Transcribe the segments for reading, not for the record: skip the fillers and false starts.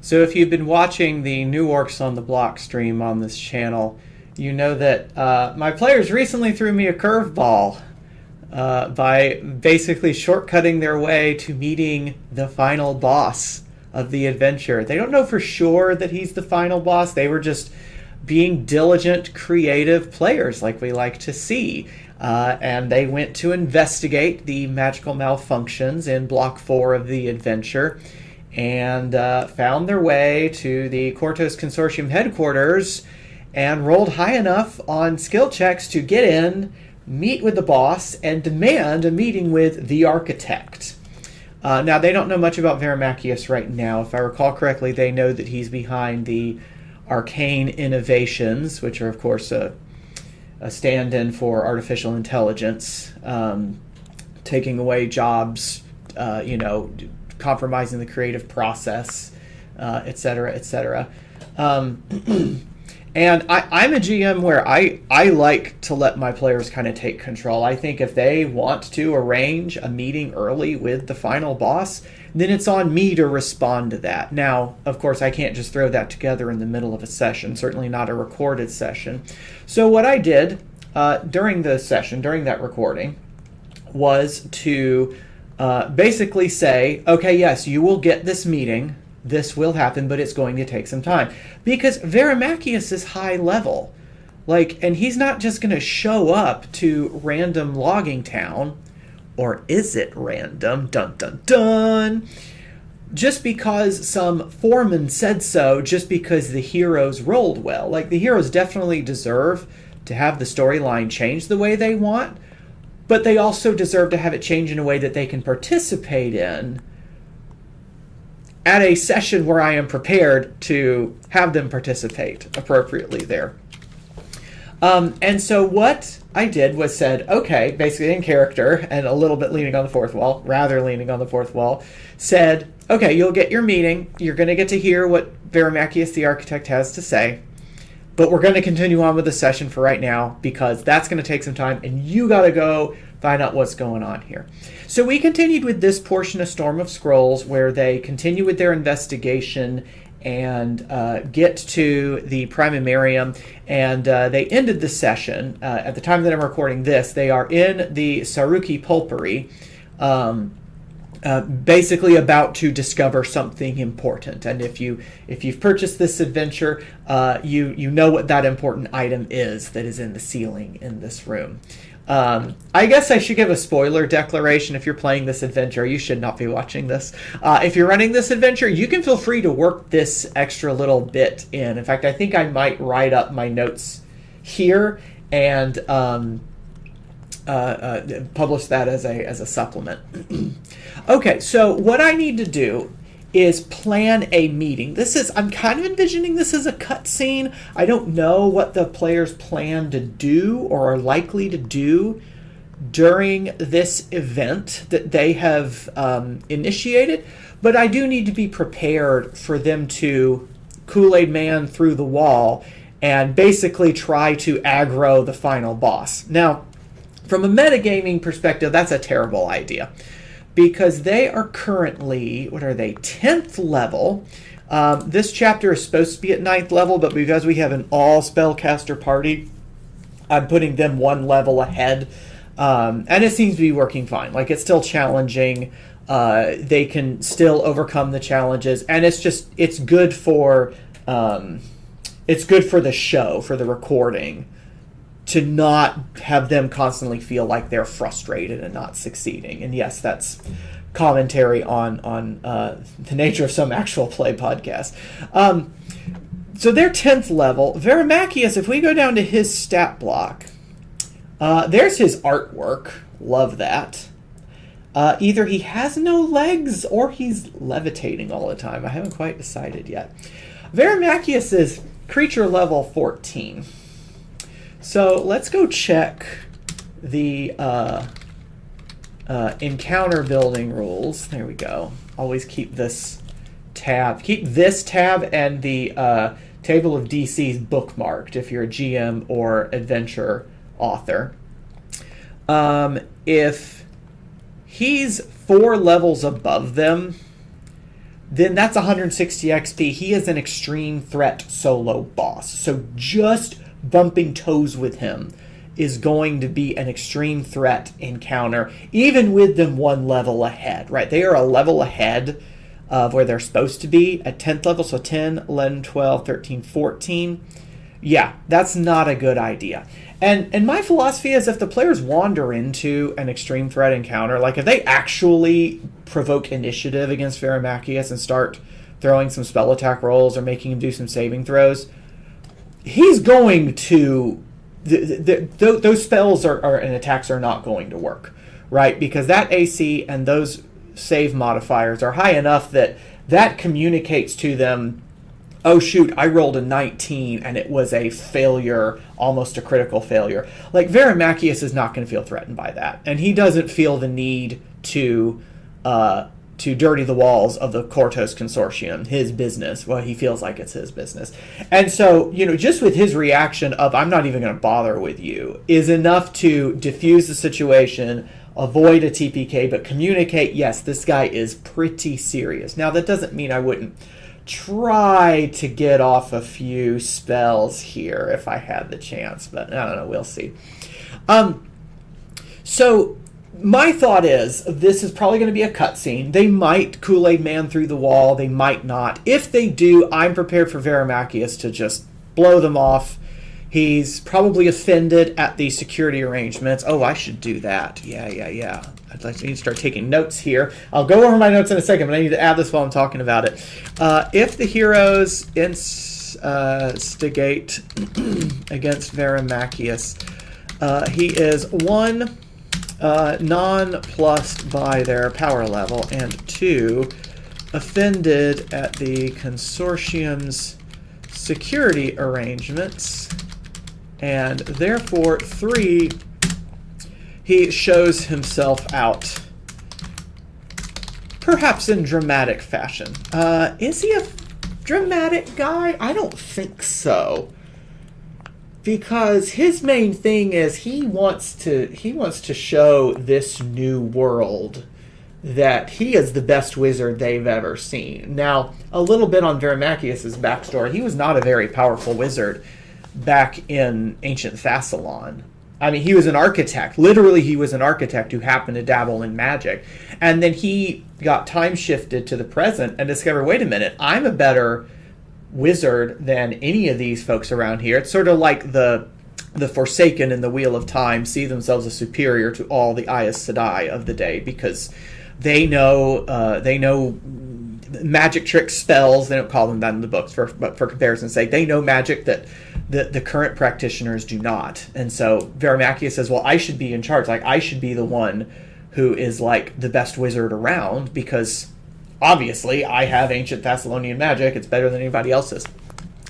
So if you've been watching the New Orcs on the Block stream on this channel, you know that my players recently threw me a curveball by basically shortcutting their way to meeting the final boss of the adventure. They don't know for sure that he's the final boss. They were just being diligent, creative players like we like to see. And they went to investigate the magical malfunctions in Block 4 of the adventure and found their way to the Kortos Consortium headquarters and rolled high enough on skill checks to get in, meet with the boss, and demand a meeting with the architect. Now, they don't know much about Verimachius right now. If I recall correctly, they know that he's behind the arcane innovations, which are, of course, a stand-in for artificial intelligence, taking away jobs, compromising the creative process, et cetera, et cetera. And I'm a GM where I like to let my players kind of take control. I think if they want to arrange a meeting early with the final boss, then it's on me to respond to that. Now, of course, I can't just throw that together in the middle of a session, certainly not a recorded session. So what I did during the session, during that recording, was to basically say, okay, yes, you will get this meeting. This will happen, but it's going to take some time. Because Verimachius is high level. And he's not just going to show up to random logging town. Or is it random? Dun, dun, dun. Just because some foreman said so, just because the heroes rolled well. The heroes definitely deserve to have the storyline change the way they want. But they also deserve to have it change in a way that they can participate in at a session where I am prepared to have them participate appropriately there. And so what I did was said, okay, basically in character, and a little bit leaning on the fourth wall, rather leaning on the fourth wall, said, okay, you'll get your meeting. You're going to get to hear what Verimachius the architect has to say. But we're going to continue on with the session for right now because that's going to take some time, and you got to go find out what's going on here. So we continued with this portion of Storm of Scrolls where they continue with their investigation and get to the Primimarium, and they ended the session. At the time that I'm recording this, they are in the Saruki Pulpery, basically about to discover something important. And if you've purchased this adventure, you know what that important item is that is in the ceiling in this room. I guess I should give a spoiler declaration. If you're playing this adventure, you should not be watching this. If you're running this adventure, you can feel free to work this extra little bit in. In fact, I think I might write up my notes here and publish that as a supplement. Okay, so what I need to do is plan a meeting. I'm kind of envisioning this as a cutscene. I don't know what the players plan to do or are likely to do during this event that they have initiated, but I do need to be prepared for them to Kool-Aid Man through the wall and basically try to aggro the final boss. Now, from a metagaming perspective, that's a terrible idea, because they are currently, 10th level. This chapter is supposed to be at 9th level, but because we have an all spellcaster party, I'm putting them one level ahead. And it seems to be working fine. It's still challenging. They can still overcome the challenges, and it's good for the show, for the recording, to not have them constantly feel like they're frustrated and not succeeding. And yes, that's commentary on the nature of some actual play podcast. So they're 10th level. Verimachius, if we go down to his stat block, there's his artwork. Love that. Either he has no legs or he's levitating all the time. I haven't quite decided yet. Verimachius is creature level 14. So let's go check the encounter building rules. There we go. Always keep this tab. Keep this tab and the table of DCs bookmarked if you're a GM or adventure author. If he's 4 levels above them, then that's 160 XP. He is an extreme threat solo boss. So just bumping toes with him is going to be an extreme threat encounter, even with them one level ahead, right? They are a level ahead of where they're supposed to be at 10th level. So 10, 11, 12, 13, 14. Yeah, that's not a good idea. And my philosophy is if the players wander into an extreme threat encounter, like if they actually provoke initiative against Verimachius and start throwing some spell attack rolls or making him do some saving throws, he's going to... those spells and attacks are not going to work, right? Because that AC and those save modifiers are high enough that communicates to them, oh shoot, I rolled a 19 and it was a failure, almost a critical failure. Like, Verimachius is not going to feel threatened by that. And he doesn't feel the need to dirty the walls of the Kortos Consortium, his business. Well, he feels like it's his business. And so, just with his reaction of, I'm not even going to bother with you, is enough to diffuse the situation, avoid a TPK, but communicate, yes, this guy is pretty serious. Now, that doesn't mean I wouldn't try to get off a few spells here if I had the chance, but I don't know, we'll see. So my thought is this is probably going to be a cutscene. They might Kool-Aid Man through the wall, they might not. If they do, I'm prepared for Verimachius to just blow them off. He's probably offended at the security arrangements. Oh, I should do that. Yeah. I'd like to start taking notes here. I'll go over my notes in a second, but I need to add this while I'm talking about it. If the heroes instigate against Verimachius, he is 1, nonplussed by their power level, and 2, offended at the consortium's security arrangements, and therefore 3, he shows himself out, perhaps in dramatic fashion. Is he a dramatic guy? I don't think so, because his main thing is he wants to show this new world that he is the best wizard they've ever seen. Now, a little bit on Verimachius' backstory. He was not a very powerful wizard back in ancient Thassalon. I mean, he was an architect. Literally, he was an architect who happened to dabble in magic. And then he got time shifted to the present and discovered, wait a minute, I'm a better wizard than any of these folks around here. It's sort of like the Forsaken in the Wheel of Time see themselves as superior to all the Aes Sedai of the day because they know magic tricks, spells. They don't call them that in the books, but for comparison's sake, they know magic that the current practitioners do not. And so Verimachius says, well, I should be in charge. Like, I should be the one who is like the best wizard around because obviously I have ancient Thessalonian magic. It's better than anybody else's.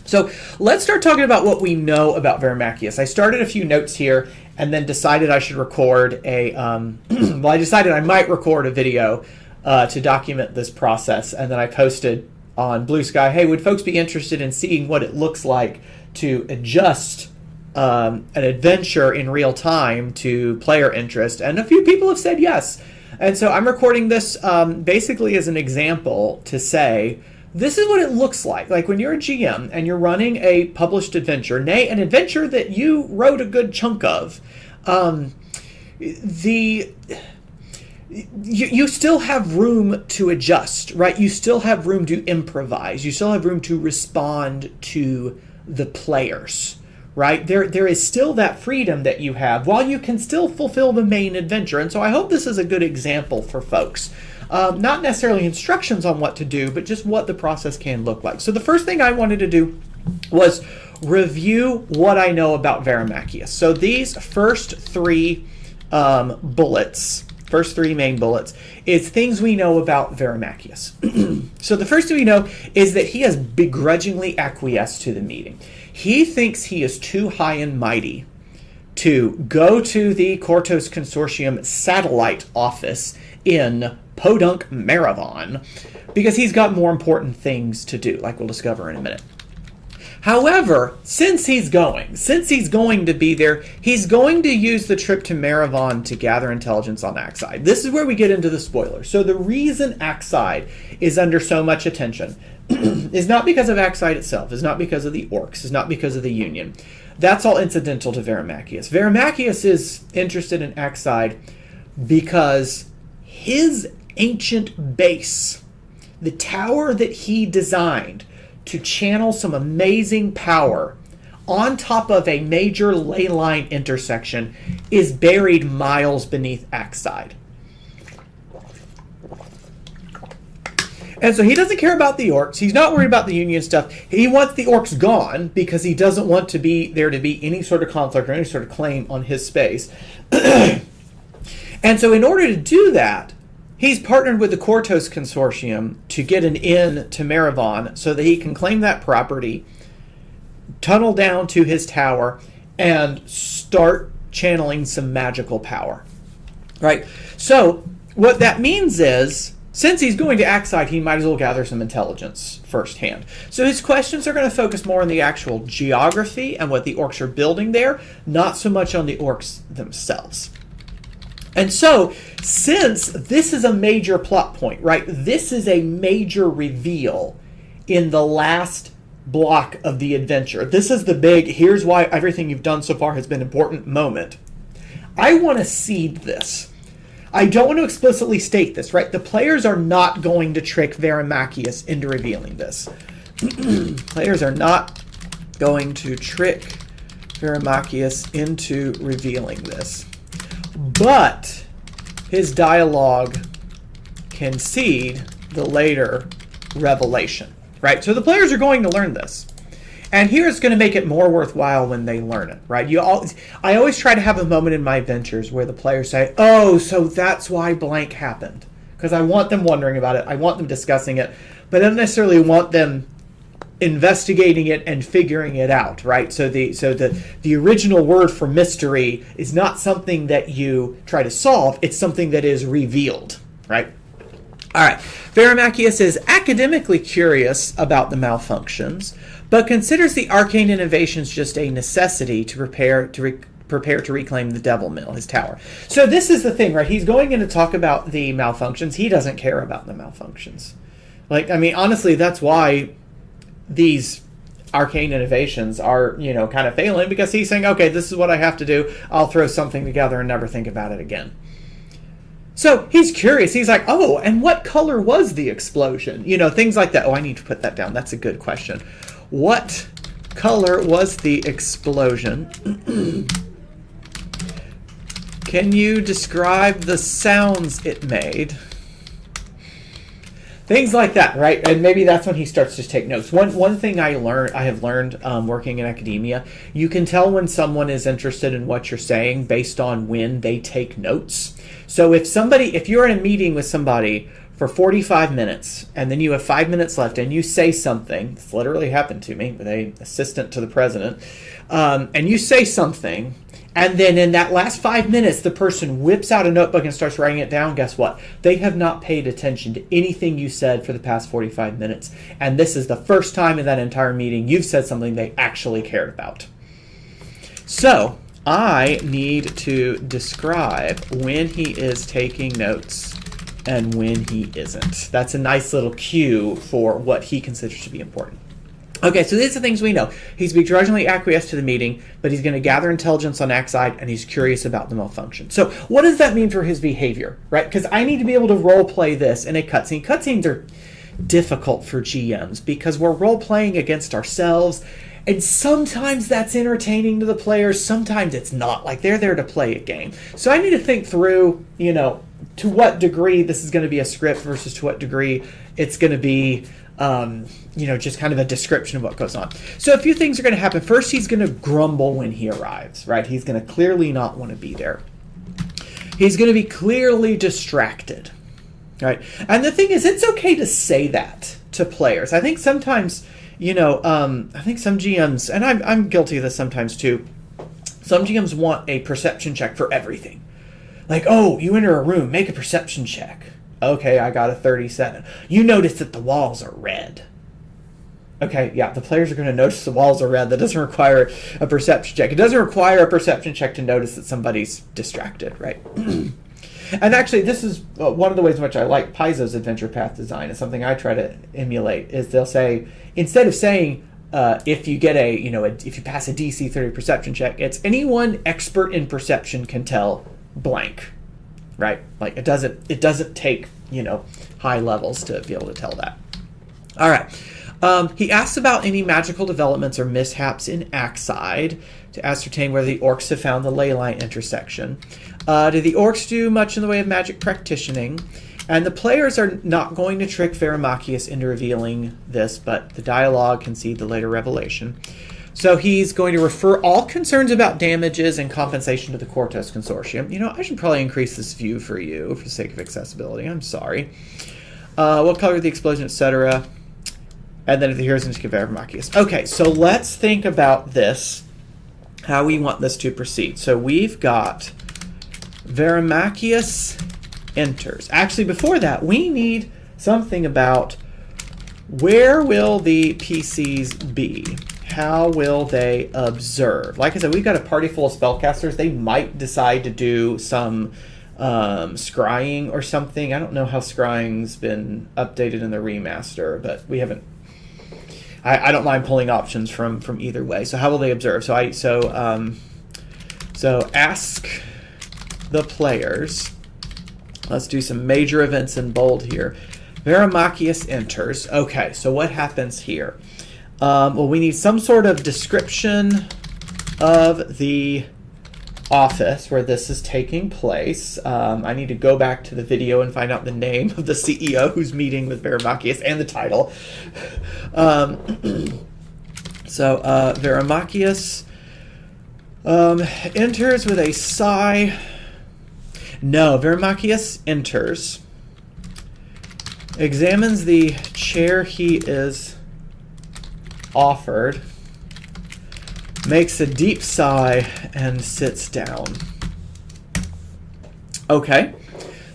So let's start talking about what we know about Verimachius. I started a few notes here and then decided I should record I decided I might record a video to document this process. And then I posted on Blue Sky, hey, would folks be interested in seeing what it looks like to adjust an adventure in real time to player interest? And a few people have said yes. And so I'm recording this basically as an example to say, this is what it looks like. Like when you're a GM and you're running a published adventure, nay, an adventure that you wrote a good chunk of, you still have room to adjust, right? You still have room to improvise. You still have room to respond to the players, right? There is still that freedom that you have while you can still fulfill the main adventure. And so I hope this is a good example for folks. Not necessarily instructions on what to do, but just what the process can look like. So the first thing I wanted to do was review what I know about Verimachius. So these first 3 bullets, first 3 main bullets, is things we know about Verimachius. So the first thing we know is that he has begrudgingly acquiesced to the meeting. He thinks he is too high and mighty to go to the Kortos Consortium satellite office in Podunk Marathon because he's got more important things to do, like we'll discover in a minute. However, since he's going to be there, he's going to use the trip to Merivon to gather intelligence on Axide. This is where we get into the spoilers. So the reason Axide is under so much attention is not because of Axide itself, is not because of the Orcs, is not because of the Union. That's all incidental to Verimachius. Verimachius is interested in Axide because his ancient base, the tower that he designed to channel some amazing power on top of a major ley line intersection, is buried miles beneath Axide. And so he doesn't care about the Orcs. He's not worried about the Union stuff. He wants the Orcs gone because he doesn't want to be there to be any sort of conflict or any sort of claim on his space. And so in order to do that, he's partnered with the Kortos Consortium to get an in to Merivon so that he can claim that property, tunnel down to his tower, and start channeling some magical power. Right? So what that means is, since he's going to Axide, he might as well gather some intelligence firsthand. So his questions are going to focus more on the actual geography and what the Orcs are building there, not so much on the Orcs themselves. And so, since this is a major plot point, right? This is a major reveal in the last block of the adventure. This is the big, here's why everything you've done so far has been important moment. I want to seed this. I don't want to explicitly state this, right? The players are not going to trick Verimachius into revealing this. Players are not going to trick Verimachius into revealing this. But his dialogue can seed the later revelation, right? So the players are going to learn this. And here it's going to make it more worthwhile when they learn it, right? I always try to have a moment in my adventures where the players say, oh, so that's why blank happened. Because I want them wondering about it. I want them discussing it. But I don't necessarily want them investigating it and figuring it out, right? So the original word for mystery is not something that you try to solve. It's something that is revealed, right? All right. Verimachius is academically curious about the malfunctions, but considers the arcane innovations just a necessity to prepare to reclaim the Devil Mill, his tower. So this is the thing, right? He's going in to talk about the malfunctions. He doesn't care about the malfunctions. Like, I mean, honestly, that's why these arcane innovations are, kind of failing, because he's saying, okay, this is what I have to do. I'll throw something together and never think about it again. So he's curious. He's like, oh, and what color was the explosion? Things like that. Oh, I need to put that down. That's a good question. What color was the explosion? Can you describe the sounds it made? Things like that, right? And maybe that's when he starts to take notes. One thing I have learned working in academia, you can tell when someone is interested in what you're saying based on when they take notes. So if you're in a meeting with somebody for 45 minutes and then you have 5 minutes left and you say something, it's literally happened to me with an assistant to the president, and you say something, and then in that last 5 minutes, the person whips out a notebook and starts writing it down. Guess what? They have not paid attention to anything you said for the past 45 minutes. And this is the first time in that entire meeting you've said something they actually cared about. So I need to describe when he is taking notes and when he isn't. That's a nice little cue for what he considers to be important. Okay, so these are things we know. He's begrudgingly acquiesced to the meeting, but he's going to gather intelligence on Axide, and he's curious about the malfunction. So what does that mean for his behavior, right? Because I need to be able to role-play this in a cutscene. Cutscenes are difficult for GMs because we're role-playing against ourselves, and sometimes that's entertaining to the players, sometimes it's not. Like, they're there to play a game. So I need to think through, to what degree this is going to be a script versus to what degree it's going to be just kind of a description of what goes on. So a few things are going to happen. First, he's going to grumble when he arrives, right? He's going to clearly not want to be there. He's going to be clearly distracted, right? And the thing is, it's okay to say that to players. I think sometimes, I think some GMs, and I'm guilty of this sometimes too, some GMs want a perception check for everything. Like, oh, you enter a room, make a perception check. Okay, I got a 37. You notice that the walls are red. Okay, yeah, the players are going to notice the walls are red. That doesn't require a perception check. It doesn't require a perception check to notice that somebody's distracted, right? And actually, this is one of the ways in which I like Paizo's adventure path design. It's something I try to emulate. Is they'll say, instead of saying if you get if you pass a DC 30 perception check, it's anyone expert in perception can tell blank, right? Like it doesn't take high levels to be able to tell that. All right. He asks about any magical developments or mishaps in Axide to ascertain whether the orcs have found the ley line intersection. Do the orcs do much in the way of magic practicing? And the players are not going to trick Verimachius into revealing this, but the dialogue concede the later revelation. So he's going to refer all concerns about damages and compensation to the Cortos Consortium. I should probably increase this view for you for the sake of accessibility. I'm sorry. What color the explosion, etc. And then if the heroes in Verimachius. Okay, so let's think about this, how we want this to proceed. So we've got Verimachius enters. Actually, before that, we need something about where will the PCs be? How will they observe? Like I said, we've got a party full of spellcasters. They might decide to do some scrying or something. I don't know how scrying's been updated in the remaster, but we haven't. I don't mind pulling options from either way. So how will they observe? So ask the players. Let's do some major events in bold here. Verimachius enters. Okay, so what happens here? Well, we need some sort of description of the office where this is taking place. I need to go back to the video and find out the name of the CEO who's meeting with Verimachius and the title. Verimachius enters with a sigh. No, Verimachius enters, examines the chair he is offered, makes a deep sigh, and sits down. Okay,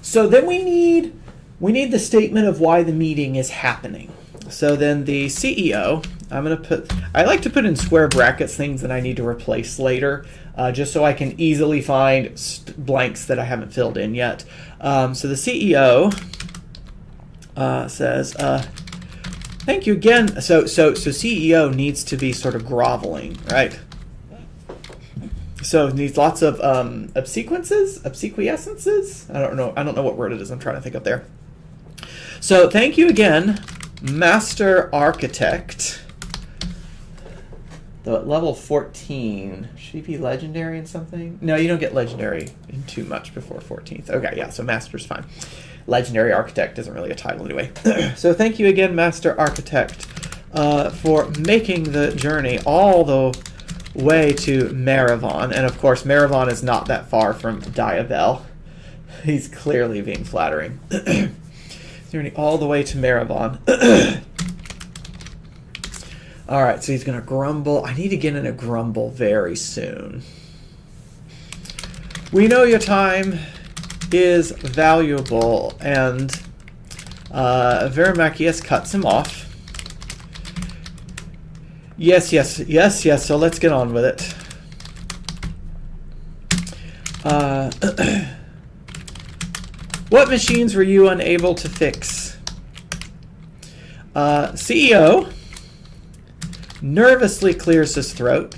so then we need the statement of why the meeting is happening. So then the CEO, I like to put in square brackets things that I need to replace later, just so I can easily find blanks that I haven't filled in yet. So the CEO says, thank you again. So CEO needs to be sort of groveling, right? So it needs lots of obsequiescences. I don't know what word it is I'm trying to think of there. So thank you again, Master Architect. Though at level 14, should he be legendary in something? No, you don't get legendary in too much before 14th. Okay, yeah, so Master's fine. Legendary Architect isn't really a title anyway. So thank you again, Master Architect, for making the journey all the way to Maravon. And of course, Maravon is not that far from Diabel. He's clearly being flattering. Journey all the way to Maravon. All right, so he's going to grumble. I need to get in a grumble very soon. We know your time is valuable, and Verimachius cuts him off. Yes, so let's get on with it. What machines were you unable to fix? CEO nervously clears his throat.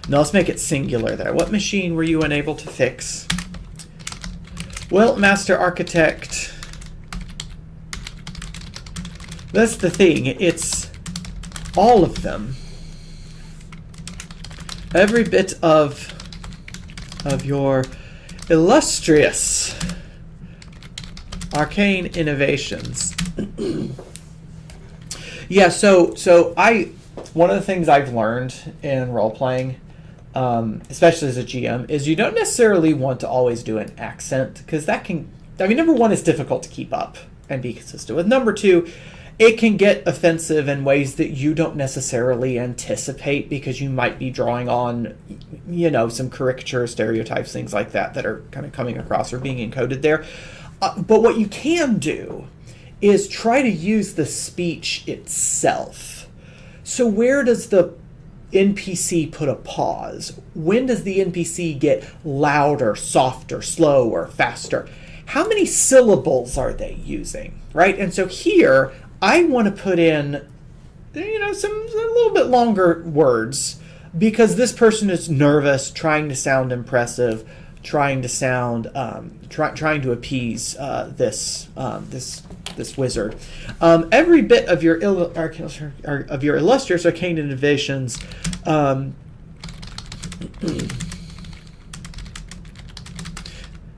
Now let's make it singular there. What machine were you unable to fix? Well, Master Architect, that's the thing. It's all of them. Every bit of your illustrious arcane innovations. Yeah, so one of the things I've learned in role-playing, especially as a GM, is you don't necessarily want to always do an accent, because that can, number one, it's difficult to keep up and be consistent with. Number two, it can get offensive in ways that you don't necessarily anticipate, because you might be drawing on, some caricature, stereotypes, things like that are kind of coming across or being encoded there. But what you can do is try to use the speech itself. So where does the NPC put a pause? When does the NPC get louder, softer, slower, faster? How many syllables are they using, right? And so here, I want to put in, some a little bit longer words, because this person is nervous, trying to sound impressive, trying to sound, trying to appease this wizard. Every bit of your illustrious arcane innovations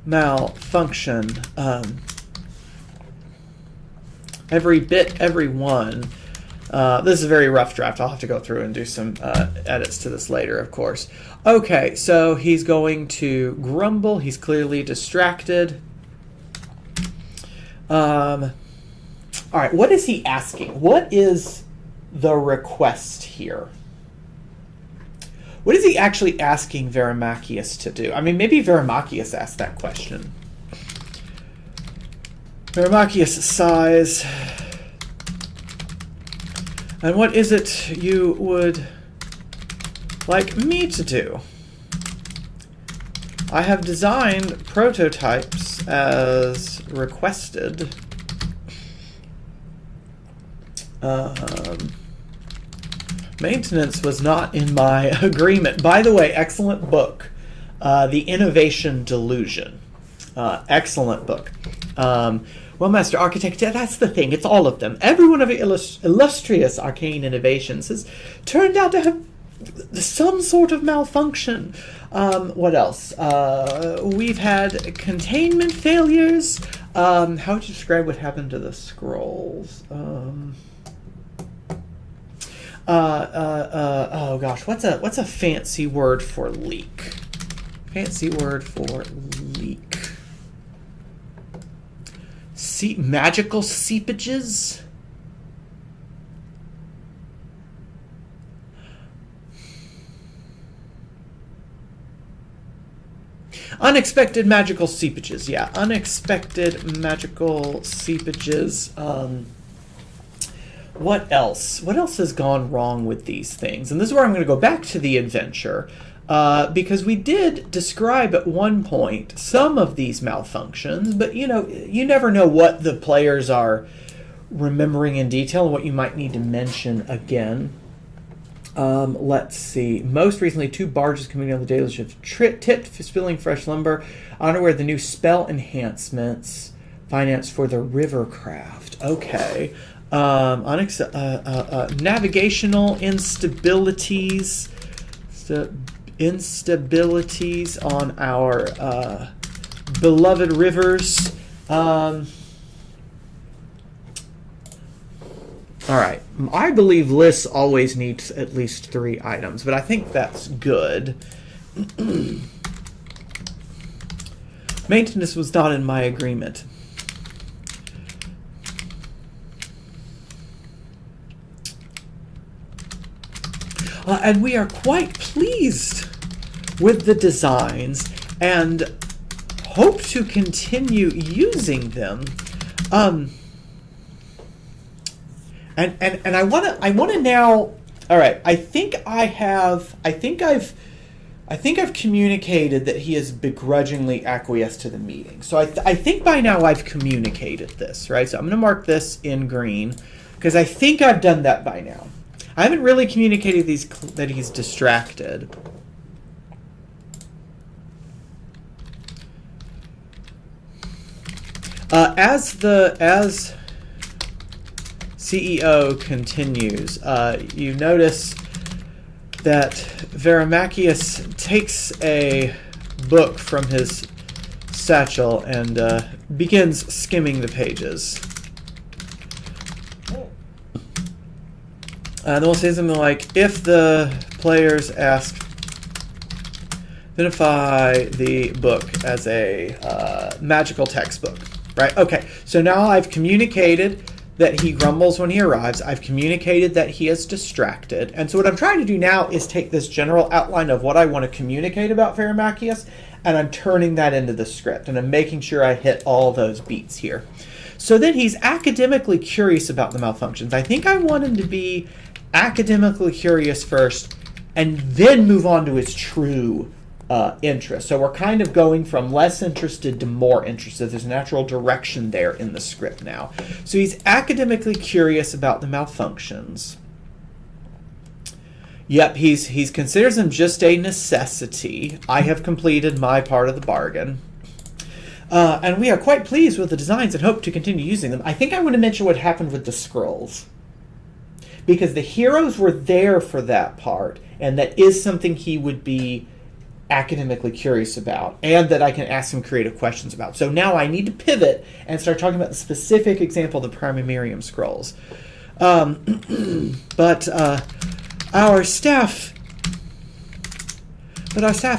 malfunction. Every bit, every one. This is a very rough draft. I'll have to go through and do some edits to this later, of course. Okay, so he's going to grumble. He's clearly distracted. All right, what is he asking? What is the request here? What is he actually asking Verimachius to do? I mean, maybe Verimachius asked that question. Verimachius sighs. And what is it you would like me to do? I have designed prototypes as requested. Maintenance was not in my agreement. By the way, excellent book. The Innovation Delusion. Excellent book. Well, Master Architect, that's the thing. It's all of them. Every one of your illustrious arcane innovations has turned out to have some sort of malfunction. What else? We've had containment failures. How would you describe what happened to the scrolls? Oh gosh, what's a fancy word for leak? Fancy word for leak. Magical seepages? Unexpected magical seepages. Yeah, unexpected magical seepages. What else? What else has gone wrong with these things? And this is where I'm going to go back to the adventure. Because we did describe at one point some of these malfunctions, but you never know what the players are remembering in detail and what you might need to mention again. Let's see. Most recently, 2 barges coming on the daily shift tipped for spilling fresh lumber. Unaware of the new spell enhancements financed for the river craft. Okay. Navigational instabilities. Instabilities on our beloved rivers. All right. I believe lists always need at least 3 items, but I think that's good. Maintenance was not in my agreement. And we are quite pleased with the designs and hope to continue using them. And I want to now. All right, I think I've communicated that he has begrudgingly acquiesced to the meeting. So I think by now I've communicated this, right? So I'm going to mark this in green because I think I've done that by now. I haven't really communicated that he's distracted. As CEO continues, you notice that Verimachius takes a book from his satchel and begins skimming the pages. Then we'll say something like, if the players ask, identify the book as a magical textbook, right? Okay, so now I've communicated that he grumbles when he arrives. I've communicated that he is distracted. And so what I'm trying to do now is take this general outline of what I want to communicate about Verimachius, and I'm turning that into the script, and I'm making sure I hit all those beats here. So then he's academically curious about the malfunctions. I think I want him to be academically curious first and then move on to his true interest. So we're kind of going from less interested to more interested. There's a natural direction there in the script now. So he's academically curious about the malfunctions. Yep, he considers them just a necessity. I have completed my part of the bargain. And we are quite pleased with the designs and hope to continue using them. I think I want to mention what happened with the scrolls, because the heroes were there for that part, and that is something he would be academically curious about, and that I can ask him creative questions about. So now I need to pivot and start talking about the specific example of the Primamerium scrolls. But our staff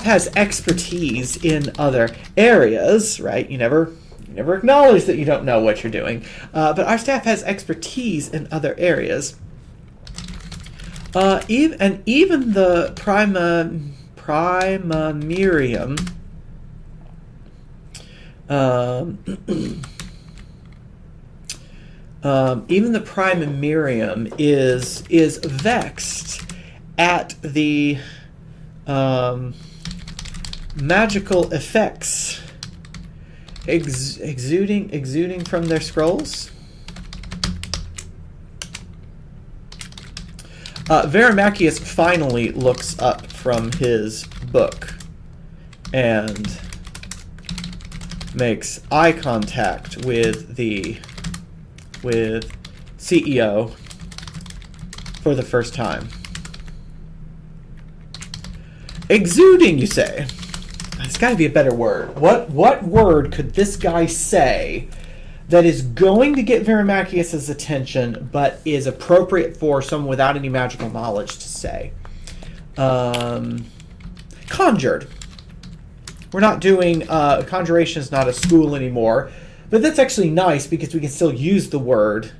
has expertise in other areas, right? You never acknowledge that you don't know what you're doing. But our staff has expertise in other areas. Even the Primamerium, even the Primamerium is vexed at the magical effects exuding from their scrolls. Verimachius finally looks up from his book and makes eye contact with CEO for the first time. Exuding, you say? There's got to be a better word. What word could this guy say that is going to get Verimachius' attention, but is appropriate for someone without any magical knowledge to say? Conjured. We're not doing conjuration is not a school anymore, but that's actually nice because we can still use the word,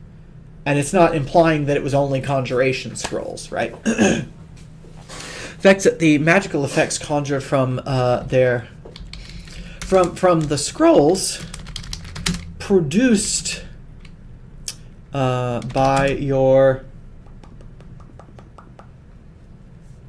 and it's not implying that it was only conjuration scrolls, right? Effects that the magical effects conjured from the scrolls produced by your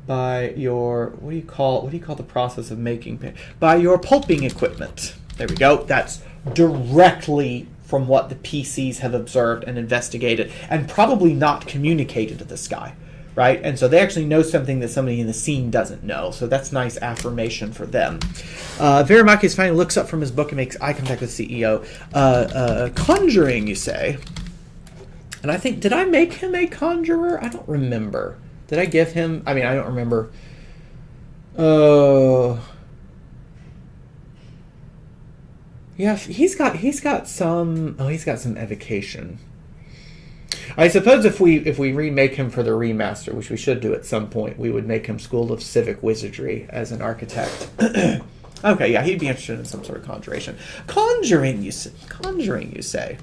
what do you call the process of making paint? By your pulping equipment. There we go. That's directly from what the PCs have observed and investigated, and probably not communicated to this guy, right? And so they actually know something that somebody in the scene doesn't know. So that's nice affirmation for them. Verimachius finally looks up from his book and makes eye contact with the CEO. Conjuring, you say? And I think, did I make him a conjurer? I don't remember. Did I give him? I mean, I don't remember. Oh. Yeah, he's got some evocation. I suppose if we remake him for the remaster, which we should do at some point, we would make him School of Civic Wizardry as an architect. Okay, yeah, he'd be interested in some sort of conjuration. Conjuring, you say?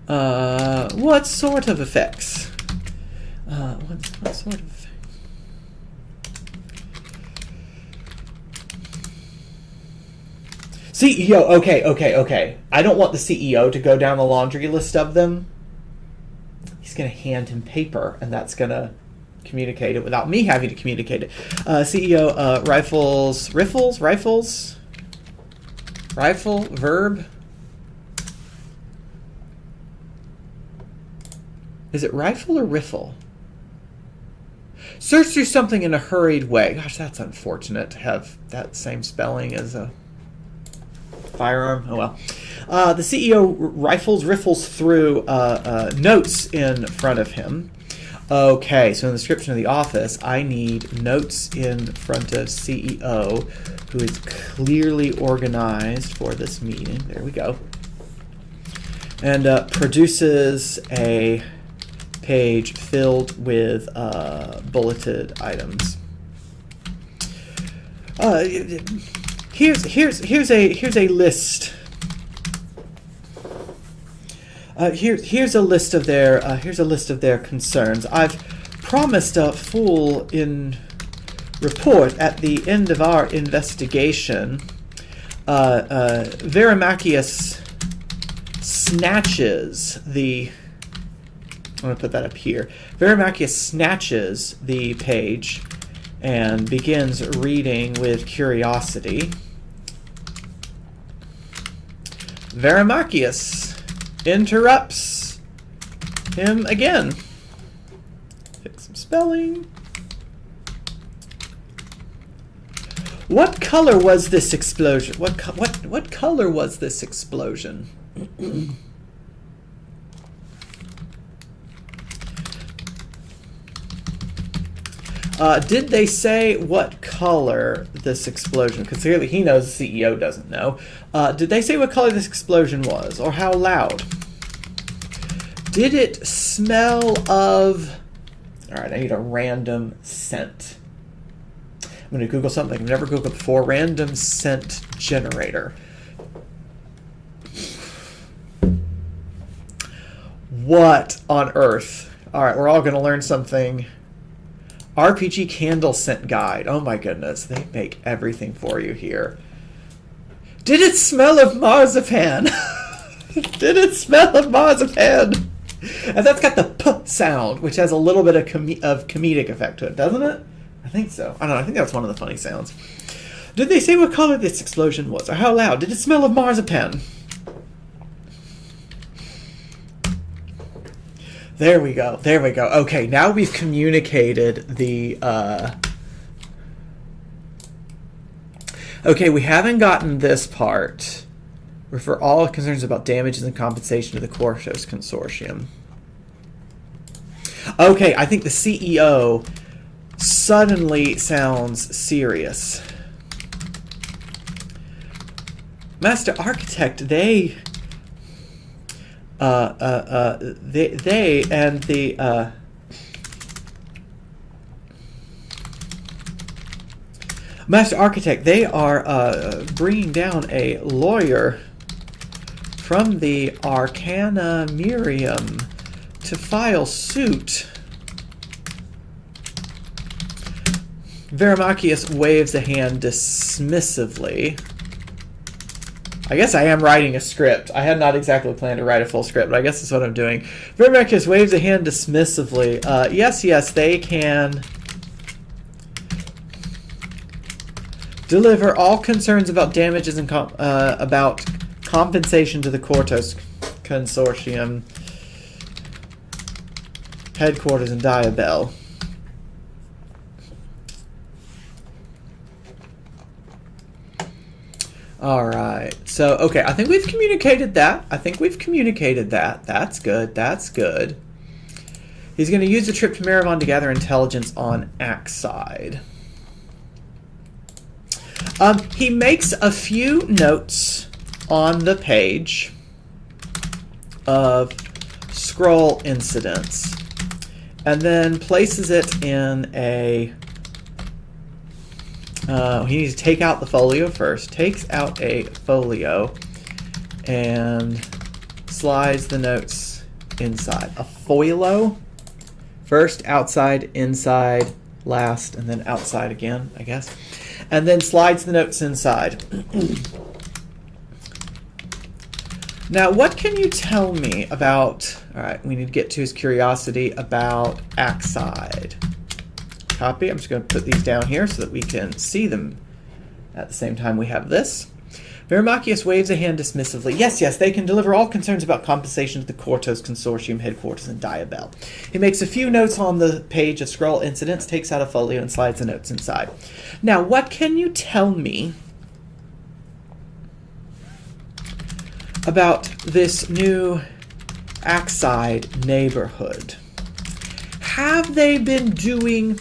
What sort of effects? What sort of effects? CEO, okay. I don't want the CEO to go down the laundry list of them. He's going to hand him paper, and that's going to communicate it without me having to communicate it. CEO, rifles, rifle, verb. Is it rifle or riffle? Search through something in a hurried way. Gosh, that's unfortunate to have that same spelling as a firearm. Oh well. The CEO riffles through notes in front of him. Okay, so in the description of the office, I need notes in front of CEO, who is clearly organized for this meeting. There we go. And produces a page filled with bulleted items. Here's a list. Here's a list of their concerns. I've promised a full report at the end of our investigation. Verimachius snatches the... I'm going to put that up here. Verimachius snatches the page and begins reading with curiosity. Verimachius interrupts him again. Fix some spelling. What color was this explosion? What color was this explosion? Did they say what color this explosion? Because clearly he knows, the CEO doesn't know. Did they say what color this explosion was, or how loud? Did it smell of... All right, I need a random scent. I'm going to Google something I've never Googled before. Random scent generator. What on earth? All right, we're all going to learn something. RPG candle scent guide. Oh my goodness, they make everything for you here. Did it smell of marzipan? Did it smell of marzipan? And that's got the p sound, which has a little bit of comedic effect to it, doesn't it? I think so. I don't know. I think that's one of the funny sounds. Did they say what color this explosion was, or how loud? Did it smell of marzipan? There we go. There we go. Okay, now we've communicated the... Okay, we haven't gotten this part. Refer all concerns about damages and compensation to the Quartos Consortium. Okay, I think the CEO suddenly sounds serious. Master Architect, they and the Master Architect, they are bringing down a lawyer from the Arcana Miriam to file suit. Verimachius waves a hand dismissively. I guess I am writing a script. I had not exactly planned to write a full script, but I guess that's what I'm doing. Verimachius waves a hand dismissively. Yes, they can deliver all concerns about damages and about compensation to the Quartos Consortium headquarters in Diabel. All right. So, okay, I think we've communicated that. That's good. That's good. He's going to use the trip to Maravon to gather intelligence on Axide. He makes a few notes on the page of scroll incidents and then places it in a... he needs to take out the folio first. Takes out a folio and slides the notes inside. A foilo? First, outside, inside, last, and then outside again, I guess. And then slides the notes inside. Now, what can you tell me about... All right, we need to get to his curiosity about Axide. Copy. I'm just going to put these down here so that we can see them at the same time we have this. Verimachius waves a hand dismissively. Yes, they can deliver all concerns about compensation to the Quartos Consortium headquarters in Diabel. He makes a few notes on the page of scroll incidents, takes out a folio, and slides the notes inside. Now, what can you tell me about this new Axide neighborhood? Have they been doing...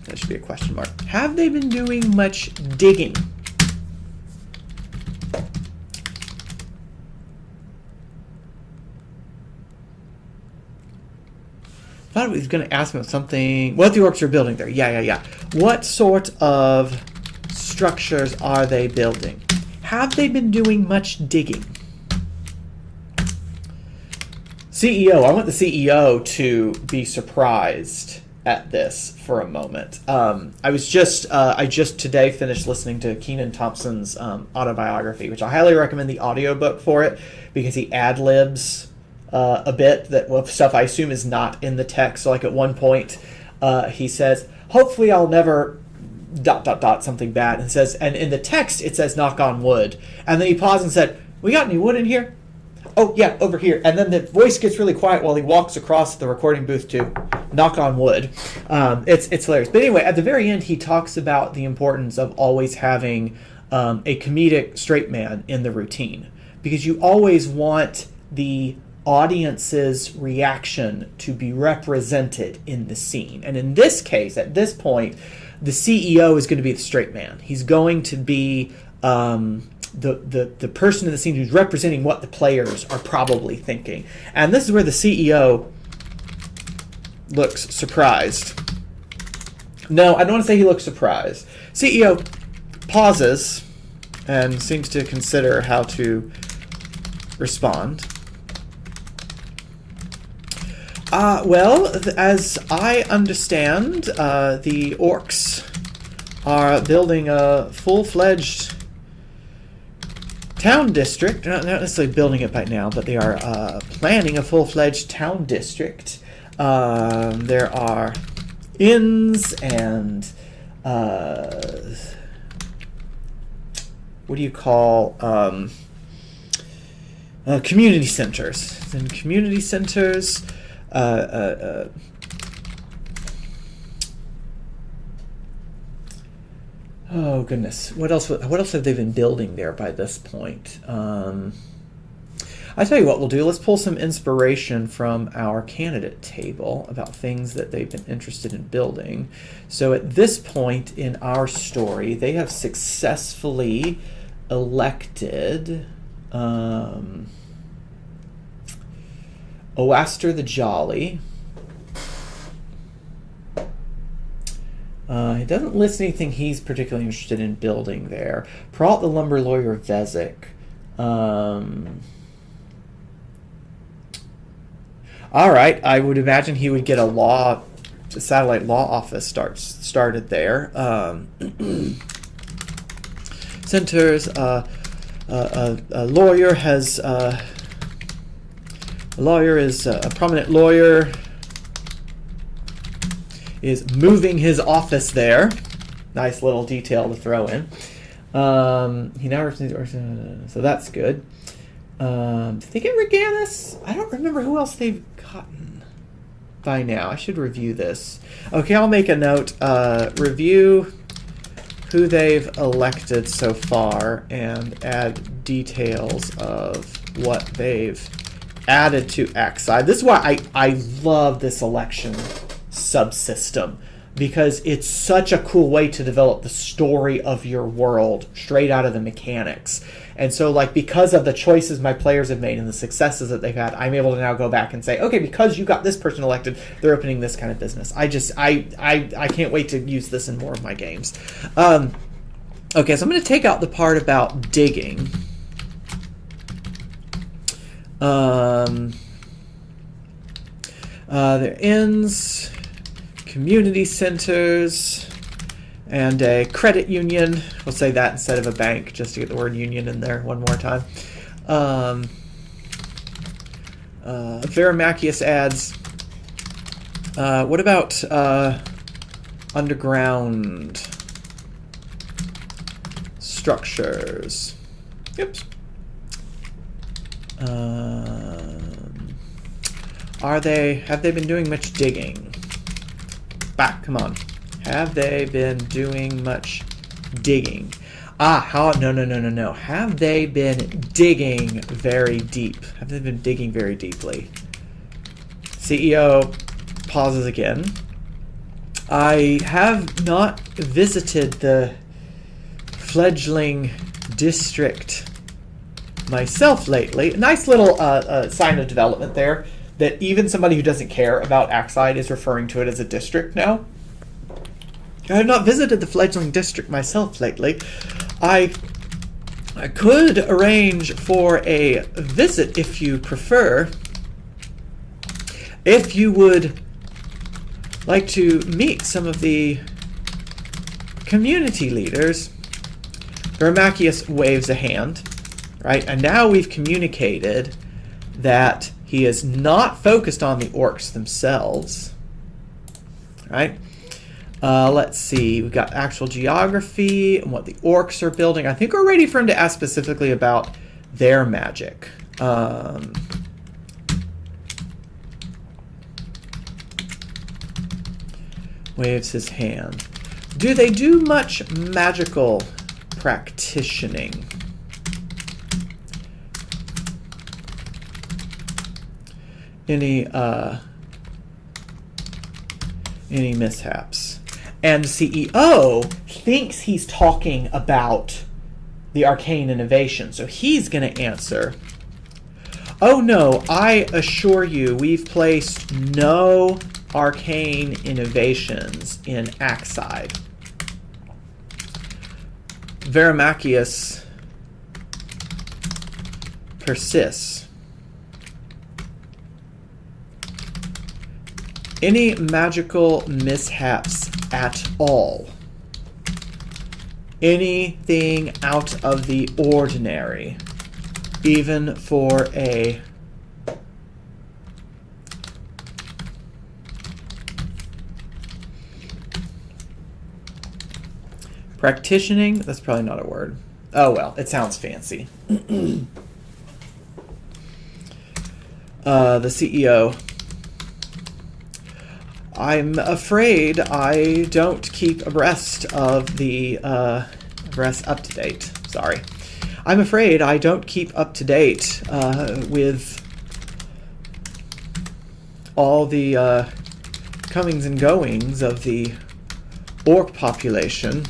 That should be a question mark. Have they been doing much digging? I thought he was going to ask me about something. What the orcs are building there. Yeah. What sort of structures are they building? Have they been doing much digging? CEO. I want the CEO to be surprised at this for a moment. I just today finished listening to Kenan Thompson's autobiography, which I highly recommend the audiobook for it, because he ad-libs a bit that stuff I assume is not in the text. So like at one point he says, hopefully I'll never ... something bad, and says, and in the text it says knock on wood, and then he paused and said, we got any wood in here? Oh yeah, over here. And then the voice gets really quiet while he walks across the recording booth to knock on wood. It's hilarious. But anyway, at the very end, he talks about the importance of always having a comedic straight man in the routine, because you always want the audience's reaction to be represented in the scene. And in this case, at this point, the CEO is going to be the straight man. He's going to be the person in the scene who's representing what the players are probably thinking. And this is where the CEO looks surprised. No, I don't want to say he looks surprised. CEO pauses and seems to consider how to respond. Well, as I understand, the Orcs are building a full-fledged town district. Not necessarily building it right now, but they are planning a full-fledged town district. There are inns and what do you call community centers. And community centers. Oh goodness! What else have they been building there by this point? I tell you what we'll do. Let's pull some inspiration from our candidate table about things that they've been interested in building. So at this point in our story, they have successfully elected Oaster the Jolly. He doesn't list anything he's particularly interested in building there. Peralt the Lumber Lawyer Vezek. All right, I would imagine he would get a satellite law office started there. Centers. A lawyer has. A lawyer is a prominent lawyer. Is moving his office there. Nice little detail to throw in. He now represents, so that's good. Did they get Reganis? I don't remember who else they've gotten by now. I should review this. Okay, I'll make a note. Review who they've elected so far and add details of what they've added to Axide. This is why I love this election subsystem, because it's such a cool way to develop the story of your world straight out of the mechanics. And so, like, because of the choices my players have made and the successes that they've had, I'm able to now go back and say, okay, because you got this person elected, they're opening this kind of business. I can't wait to use this in more of my games. Okay, so I'm going to take out the part about digging. There ends community centers and a credit union. We'll say that instead of a bank, just to get the word union in there one more time. Verimachius adds, what about underground structures? Oops. Have they been doing much digging? Back, come on. Have they been doing much digging? No. Have they been digging very deep? Have they been digging very deeply? CEO pauses again. I have not visited the fledgling district myself lately. Nice little sign of development there, that even somebody who doesn't care about Axide is referring to it as a district now. I have not visited the fledgling district myself lately. I could arrange for a visit if you prefer. If you would like to meet some of the community leaders. Verimachius waves a hand, right? And now we've communicated that he is not focused on the orcs themselves, right? Let's see, we've got actual geography and what the orcs are building. I think we're ready for him to ask specifically about their magic. Waves his hand. Do they do much magical practitioning? Any mishaps? And the CEO thinks he's talking about the arcane innovation, so he's going to answer, oh no, I assure you we've placed no arcane innovations in Axide. Verimachius persists. Any magical mishaps at all? Anything out of the ordinary, even for a practitioning? That's probably not a word. Oh well, it sounds fancy. The CEO. I'm afraid I don't keep abreast of the up to date. Sorry. I'm afraid I don't keep up to date with all the comings and goings of the orc population.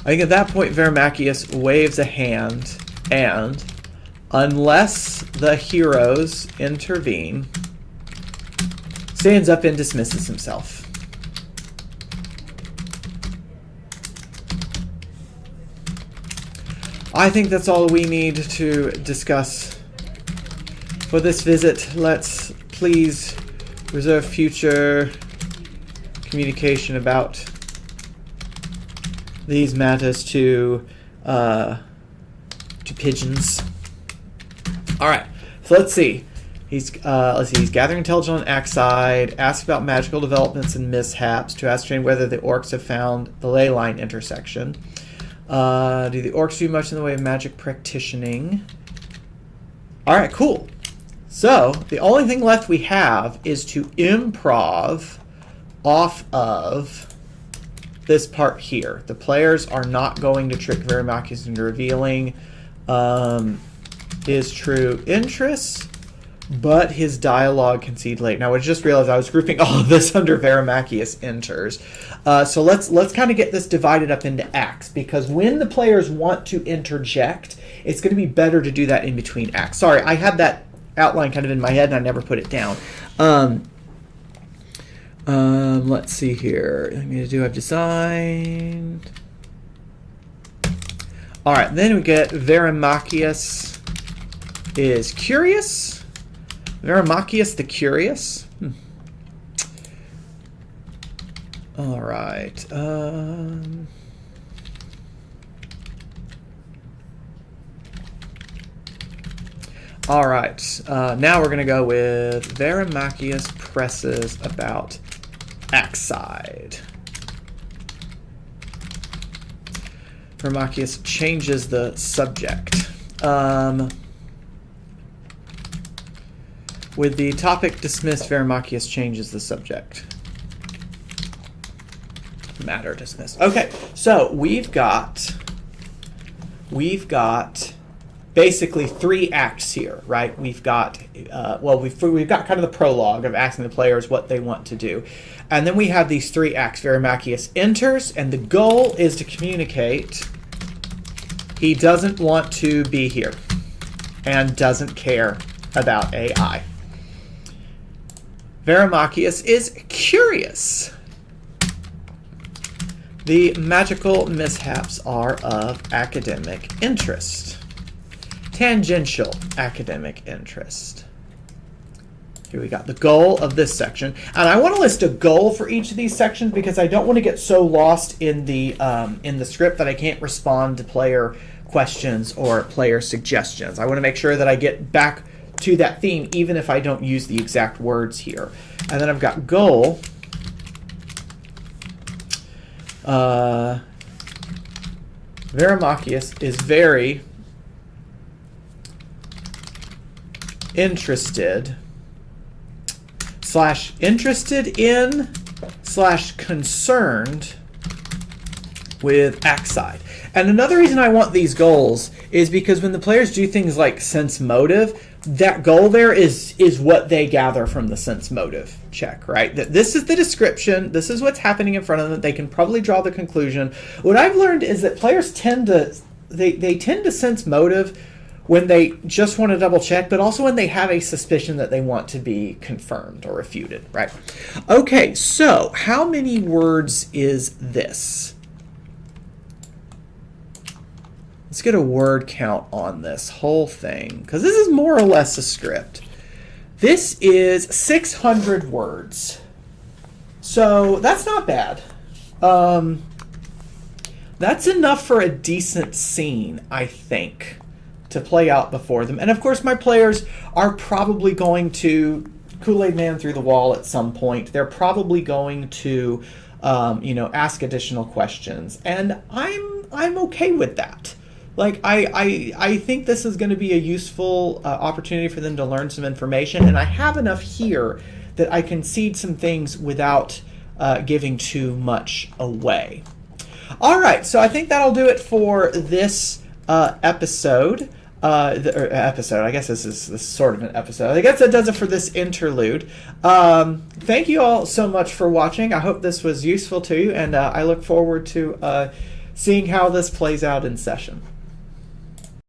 I think at that point Verimachius waves a hand and, unless the heroes intervene, stands up and dismisses himself. I think that's all we need to discuss for this visit. Let's please reserve future communication about these matters to pigeons. All right, so let's see. He's gathering intelligence on Axide, asks about magical developments and mishaps to ascertain whether the orcs have found the ley line intersection. Do the orcs do much in the way of magic practitioning? All right, cool. So the only thing left we have is to improv off of this part here. The players are not going to trick Verimachius into revealing his true interests, but his dialogue concede late. Now I just realized I was grouping all of this under Verimachius enters. So let's kind of get this divided up into acts, because when the players want to interject, it's going to be better to do that in between acts. Sorry, I had that outline kind of in my head and I never put it down. Let's see here. I've designed. All right, then we get Verimachius is curious. Verimachius the Curious. All right. All right. Now we're going to go with Verimachius presses about Axide. Verimachius changes the subject. With the topic dismissed, Verimachius changes the subject. Matter dismissed. Okay, so we've got basically 3 acts here, right? We've got we've got kind of the prologue of asking the players what they want to do, and then we have these 3 acts. Verimachius enters, and the goal is to communicate he doesn't want to be here and doesn't care about AI. Verimachius is curious. The magical mishaps are of academic interest. Tangential academic interest. Here we got the goal of this section. And I want to list a goal for each of these sections because I don't want to get so lost in the script that I can't respond to player questions or player suggestions. I want to make sure that I get back to that theme even if I don't use the exact words here. And then I've got goal. Verimachius is very interested in / concerned with Axide. And another reason I want these goals is because when the players do things like sense motive, that goal there is what they gather from the sense motive check, right? That this is the description, this is what's happening in front of them. They can probably draw the conclusion. What I've learned is that players tend to they tend to sense motive when they just want to double check, but also when they have a suspicion that they want to be confirmed or refuted, right? Okay, so how many words is this? Let's get a word count on this whole thing, because this is more or less a script. This is 600 words. So that's not bad. That's enough for a decent scene, I think, to play out before them. And of course, my players are probably going to Kool-Aid Man through the wall at some point. They're probably going to, ask additional questions, and I'm okay with that. Like, I think this is going to be a useful opportunity for them to learn some information, and I have enough here that I can seed some things without giving too much away. All right, so I think that'll do it for this episode. I guess this is sort of an episode. I guess that does it for this interlude. Thank you all so much for watching. I hope this was useful to you, and I look forward to seeing how this plays out in session.